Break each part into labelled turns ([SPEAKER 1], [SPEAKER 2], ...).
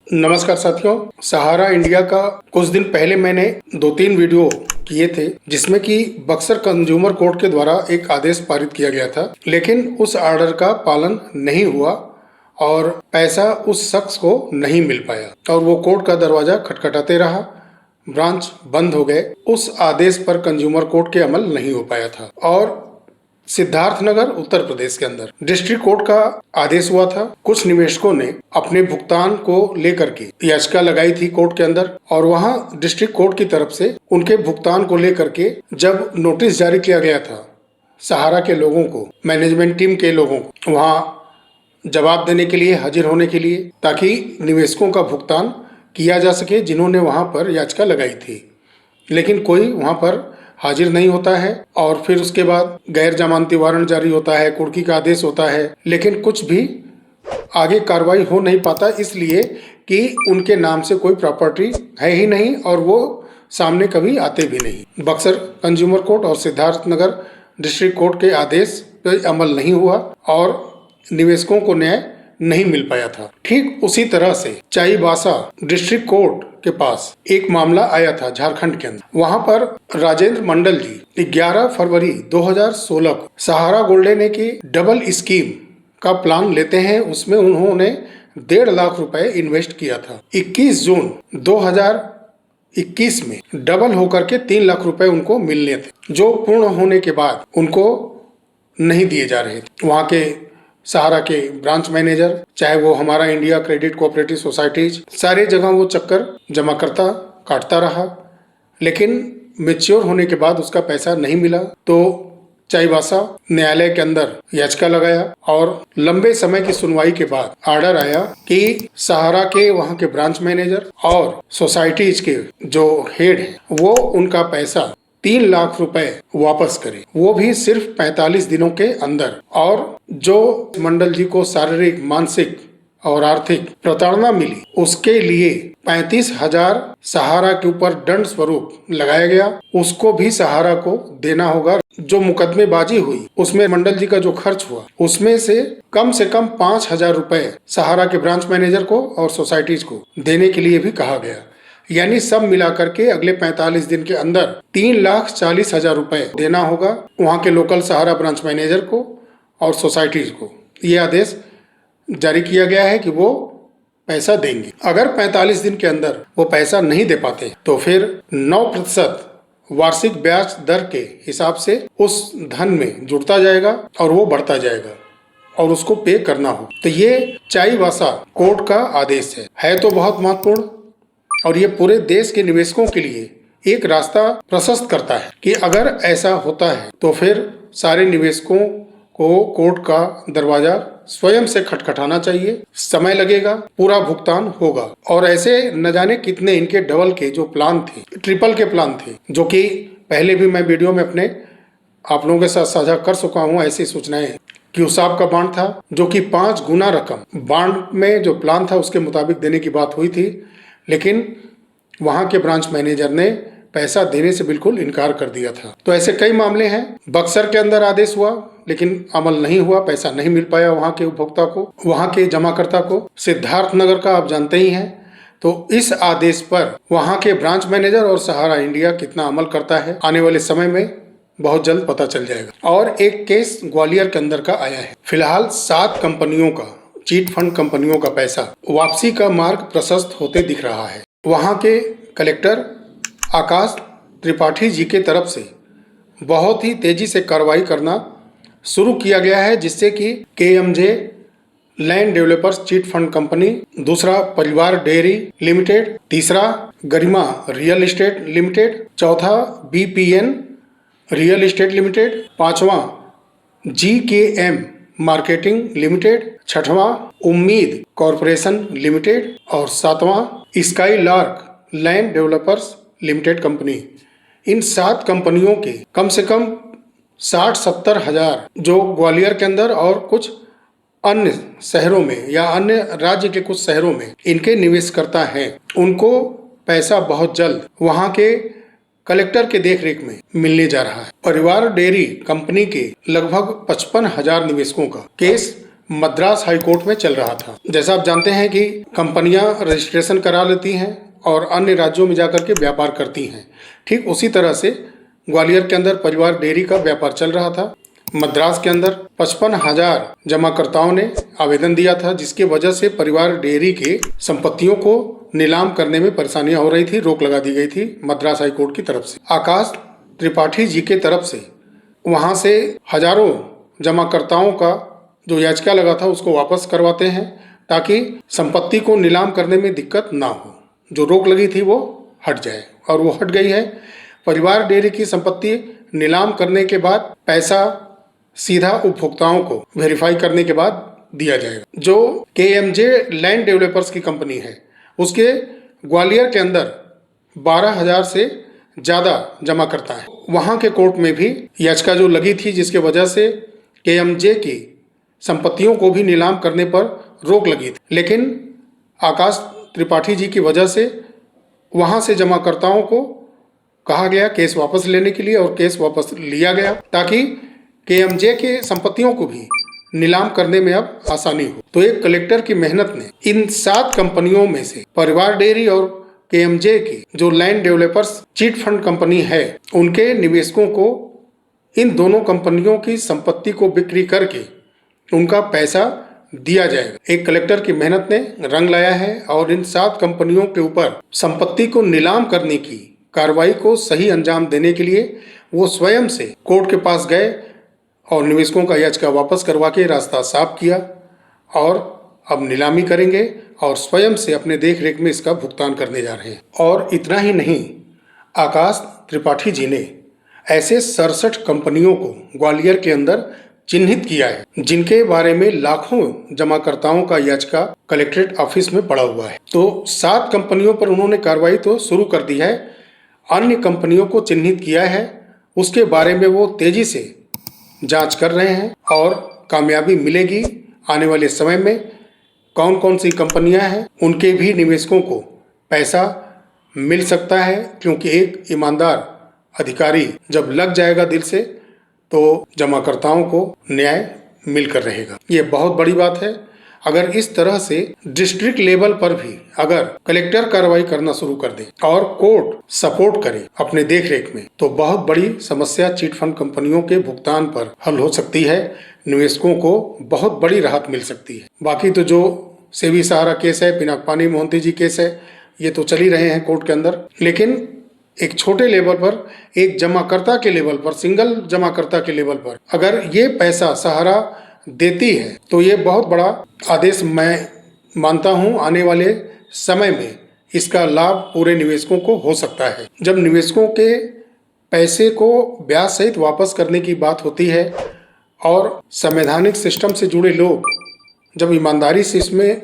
[SPEAKER 1] नमस्कार साथियों, सहारा इंडिया का कुछ दिन पहले मैंने 2-3 वीडियो किए थे जिसमें कि बक्सर कंज्यूमर कोर्ट के द्वारा एक आदेश पारित किया गया था, लेकिन उस ऑर्डर का पालन नहीं हुआ और पैसा उस शख्स को नहीं मिल पाया और वो कोर्ट का दरवाजा खटखटाते रहा। ब्रांच बंद हो गए। उस आदेश पर कंज्यूमर कोर्ट के अमल नहीं हो पाया था और सिद्धार्थनगर उत्तर प्रदेश के अंदर डिस्ट्रिक्ट कोर्ट का आदेश हुआ था। कुछ निवेशकों ने अपने भुगतान को लेकर के याचिका लगाई थी कोर्ट के अंदर और वहां डिस्ट्रिक्ट कोर्ट की तरफ से उनके भुगतान को लेकर के जब नोटिस जारी किया गया था सहारा के लोगों को, मैनेजमेंट टीम के लोगों को वहां जवाब देने के लिए, हाजिर होने के लिए, ताकि निवेशकों का भुगतान किया जा सके जिन्होंने वहां पर याचिका लगाई थी, लेकिन कोई वहां पर हाजिर नहीं होता है और फिर उसके बाद गैर जमानती वारंट जारी होता है, कुर्की का आदेश होता है, लेकिन कुछ भी आगे कार्रवाई हो नहीं पाता, इसलिए कि उनके नाम से कोई प्रॉपर्टी है ही नहीं और वो सामने कभी आते भी नहीं। बक्सर कंज्यूमर कोर्ट और सिद्धार्थनगर डिस्ट्रिक्ट कोर्ट के आदेश पर अमल नहीं हुआ और निवेशकों को न्याय नहीं मिल पाया था। ठीक उसी तरह से चाईबासा डिस्ट्रिक्ट कोर्ट के पास एक मामला आया था झारखंड के अंदर। वहां पर राजेंद्र मंडल जी 11 फरवरी 2016 को सहारा गोल्डन की डबल स्कीम का प्लान लेते हैं। उसमें उन्होंने 1.5 लाख रुपए इन्वेस्ट किया था। 21 जून 2021 में डबल होकर के 3 लाख रुपए उनको मिलने थे, जो पूर्ण होने के बाद उनको नहीं दिए जा रहे थे। वहां के सहारा के ब्रांच मैनेजर, चाहे वो हमारा इंडिया क्रेडिट कोऑपरेटिव सोसाइटीज, सारे जगह वो चक्कर जमा करता काटता रहा, लेकिन मैच्योर होने के बाद उसका पैसा नहीं मिला। तो चाईबासा न्यायालय के अंदर याचिका लगाया और लंबे समय की सुनवाई के बाद ऑर्डर आया कि सहारा के वहां के ब्रांच मैनेजर और सोसाइटीज के जो हेड है वो उनका पैसा 3 लाख रुपए वापस करे, वो भी सिर्फ 45 दिनों के अंदर। और जो मंडल जी को शारीरिक, मानसिक और आर्थिक प्रताड़ना मिली उसके लिए 35,000 सहारा के ऊपर दंड स्वरूप लगाया गया, उसको भी सहारा को देना होगा। जो मुकदमेबाजी हुई उसमें मंडल जी का जो खर्च हुआ उसमें से कम 5,000 रुपए सहारा के ब्रांच मैनेजर को और सोसाइटीज को देने के लिए भी कहा गया। यानी सब मिलाकर के अगले 45 दिन के अंदर 3,40,000 रुपए देना होगा वहां के लोकल सहारा ब्रांच मैनेजर को और सोसाइटीज को। ये आदेश जारी किया गया है कि वो पैसा देंगे। अगर 45 दिन के अंदर वो पैसा नहीं दे पाते तो फिर 9% वार्षिक ब्याज दर के हिसाब से उस धन में जुड़ता जाएगा और वो बढ़ता जाएगा और उसको पे करना हो। तो ये चाईबासा कोर्ट का आदेश है तो बहुत महत्वपूर्ण और ये पूरे देश के निवेशकों के लिए एक रास्ता प्रशस्त करता है कि अगर ऐसा होता है तो फिर सारे निवेशकों को कोर्ट का दरवाजा स्वयं से खटखटाना चाहिए। समय लगेगा, पूरा भुगतान होगा और ऐसे न जाने कितने इनके डबल के जो प्लान थे, ट्रिपल के प्लान थे, जो कि पहले भी मैं वीडियो में अपने आप लोगों के साथ साझा कर चुका हूँ। ऐसी सूचनाएं कि उसाब का बांड था जो कि 5 गुना रकम बांड में जो प्लान था उसके मुताबिक देने की बात हुई थी, लेकिन वहां के ब्रांच मैनेजर ने पैसा देने से बिल्कुल इनकार कर दिया था। तो ऐसे कई मामले हैं। बक्सर के अंदर आदेश हुआ लेकिन अमल नहीं हुआ, पैसा नहीं मिल पाया वहां के उपभोक्ता को, वहां के जमाकर्ता को। सिद्धार्थनगर का आप जानते ही हैं। तो इस आदेश पर वहां के ब्रांच मैनेजर और सहारा इंडिया कितना अमल करता है आने वाले समय में बहुत जल्द पता चल जाएगा। और एक केस ग्वालियर के अंदर का आया है। फिलहाल 7 कंपनियों का, चीट फंड कंपनियों का पैसा वापसी का मार्ग प्रशस्त होते दिख रहा है। वहां के कलेक्टर आकाश त्रिपाठी जी के तरफ से बहुत ही तेजी से कार्रवाई करना शुरू किया गया है, जिससे कि KMJ land developers chit fund company, दूसरा परिवार डेयरी लिमिटेड, तीसरा गरिमा रियल एस्टेट लिमिटेड, चौथा BPN रियल एस्टेट लिमिटेड, पांचवा GKM मार्केटिंग लिमिटेड, छठवां उम्मीद कॉरपोरेशन लिमिटेड और सातवां sky lark land developers limited company. इन 7 कंपनियों के कम से कम 60-70 हजार जो ग्वालियर के अंदर और कुछ अन्य शहरों में या अन्य राज्य के कुछ शहरों में इनके निवेशकर्ता हैं, उनको पैसा बहुत जल्द वहां के कलेक्टर के देखरेख में मिलने जा रहा है। परिवार डेयरी कंपनी के लगभग 55,000 निवेशकों का केस मद्रास हाई कोर्ट में चल रहा था। जैसा आप जानते हैं कि कंपनियां रजिस्ट्रेशन करा लेती हैं और अन्य राज्यों में जाकर के व्यापार करती हैं, ठीक उसी तरह से ग्वालियर के अंदर परिवार डेयरी का व्यापार चल रहा था। मद्रास के अंदर 55,000 जमाकर्ताओं ने आवेदन दिया था, जिसकी वजह से परिवार डेयरी के संपत्तियों को नीलाम करने में परेशानियां हो रही थी, रोक लगा दी गई थी मद्रास हाई कोर्ट की तरफ से। आकाश त्रिपाठी जी के तरफ से वहां से हजारों जमाकर्ताओं का जो याचिका लगा था उसको वापस करवाते हैं, ताकि संपत्ति को नीलाम करने में दिक्कत ना हो, जो रोक लगी थी वो हट जाए, और वो हट गई है। परिवार डेयरी की संपत्ति नीलाम करने के बाद पैसा सीधा उपभोक्ताओं को वेरीफाई करने के बाद दिया जाएगा। जो KMJ लैंड डेवलपर्स की कंपनी है, उसके ग्वालियर के अंदर 12,000 से ज़्यादा जमाकर्ता है। वहाँ के कोर्ट में भी याचिका जो लगी थी, जिसके वजह से KMJ की संपत्तियों को भी नीलाम करने पर रोक लगी थी, लेकिन आकाश त्रिपाठी जी की वजह से वहाँ से जमाकर्ताओं को कहा गया केस वापस लेने के लिए, और केस वापस लिया गया ताकि KMJ के संपत्तियों को भी नीलाम करने में अब आसानी हो। तो एक कलेक्टर की मेहनत ने इन 7 कंपनियों में से परिवार डेयरी और KMJ की जो land developers chit fund company है, उनके निवेशकों को इन दोनों कंपनियों की संपत्ति को बिक्री करके उनका पैसा दिया जाएगा। एक कलेक्टर की मेहनत ने रंग लाया है, और इन 7 कंपनियों के ऊपर संपत्ति को नीलाम करने की कार्रवाई को सही अंजाम देने के लिए वो स्वयं से कोर्ट के पास गए और निवेशकों का याचिका वापस करवा के रास्ता साफ किया, और अब नीलामी करेंगे और स्वयं से अपने देख रेख में इसका भुगतान करने जा रहे हैं। और इतना ही नहीं, आकाश त्रिपाठी जी ने ऐसे 67 कंपनियों को ग्वालियर के अंदर चिन्हित किया है, जिनके बारे में लाखों जमाकर्ताओं का याचिका कलेक्ट्रेट ऑफिस में पड़ा हुआ है। तो 7 कंपनियों पर उन्होंने कार्रवाई तो शुरू कर दी है, अन्य कंपनियों को चिन्हित किया है, उसके बारे में वो तेजी से जांच कर रहे हैं, और कामयाबी मिलेगी आने वाले समय में। कौन कौन सी कंपनियां हैं, उनके भी निवेशकों को पैसा मिल सकता है, क्योंकि एक ईमानदार अधिकारी जब लग जाएगा दिल से, तो जमाकर्ताओं को न्याय मिलकर रहेगा। ये बहुत बड़ी बात है। अगर इस तरह से डिस्ट्रिक्ट लेवल पर भी अगर कलेक्टर कार्रवाई करना शुरू कर दे और कोर्ट सपोर्ट करे अपने देखरेख में, तो बहुत बड़ी समस्या चीट फंड कंपनियों के भुगतान पर हल हो सकती है। निवेशकों को बहुत बड़ी राहत मिल सकती है। बाकी तो जो सेवी सहारा केस है, पिनाकपानी मोहंती जी केस है, ये तो चल ही रहे हैं कोर्ट के अंदर, लेकिन एक छोटे लेवल पर, एक जमाकर्ता के लेवल पर, सिंगल जमाकर्ता के लेवल पर अगर ये पैसा सहारा देती है, तो ये बहुत बड़ा आदेश मैं मानता हूँ। आने वाले समय में इसका लाभ पूरे निवेशकों को हो सकता है। जब निवेशकों के पैसे को ब्याज सहित वापस करने की बात होती है, और संवैधानिक सिस्टम से जुड़े लोग जब ईमानदारी से इसमें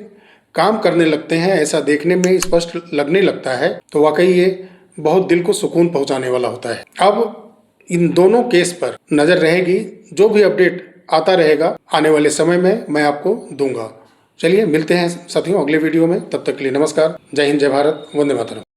[SPEAKER 1] काम करने लगते हैं, ऐसा देखने में स्पष्ट लगने लगता है, तो वाकई ये बहुत दिल को सुकून पहुंचाने वाला होता है। अब इन दोनों केस पर नजर रहेगी, जो भी अपडेट आता रहेगा आने वाले समय में मैं आपको दूंगा। चलिए मिलते हैं साथियों अगले वीडियो में, तब तक के लिए नमस्कार। जय हिंद, जय भारत, वंदे मातरम।